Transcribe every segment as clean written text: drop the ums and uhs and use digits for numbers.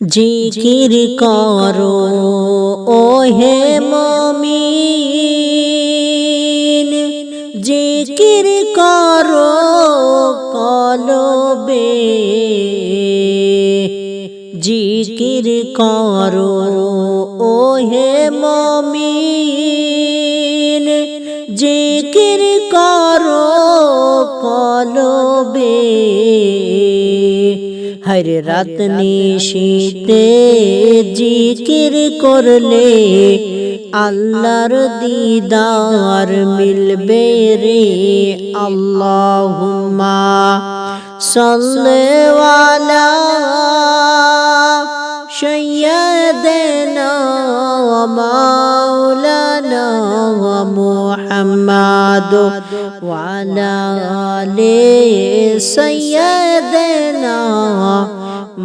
জিকির করো ও হে মুমিন, জিকির করো কলবে, জিকির করো ও হে মুমিন, জিকির করো কলবে। হর রাত নিশিতে জিকির করলে আল্লাহর দিদার মিলবে রে। আল্লাহুম্মা সাল্লি আলা সাইয়্যিদিনা ওয়া মাওলানা মুহাম্মাদ ওয়া আলা আলি সাইয়্যিদিনা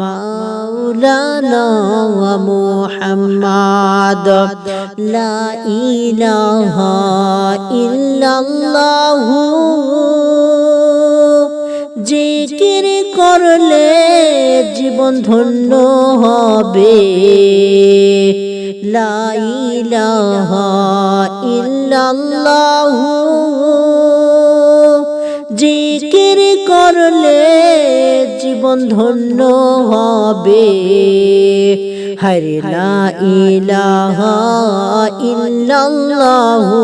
মাওলানা মুহাম্মাদ। লা ইলাহা ইল্লাল্লাহু, জিকির করলে জীবন ধন্য হবে। লা ইলাহা ইল্লাল্লাহু, জিকির করলে জীবন ধন্য হবে। হরে লা ইলাহা ইল্লাল্লাহু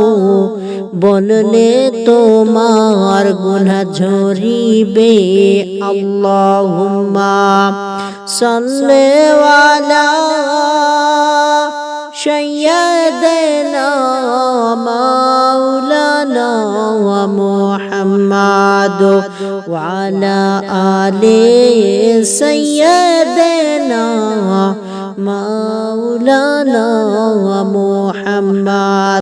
বললে তোমার গুনাহ ঝরিবে। আল্লাহুম্মা সাল্লি আলা সাইয়্যিদিনা মাওলানা মুহাম্মাদ ওয়া আলা আলি সাইয়্যিদিনা মাওলানা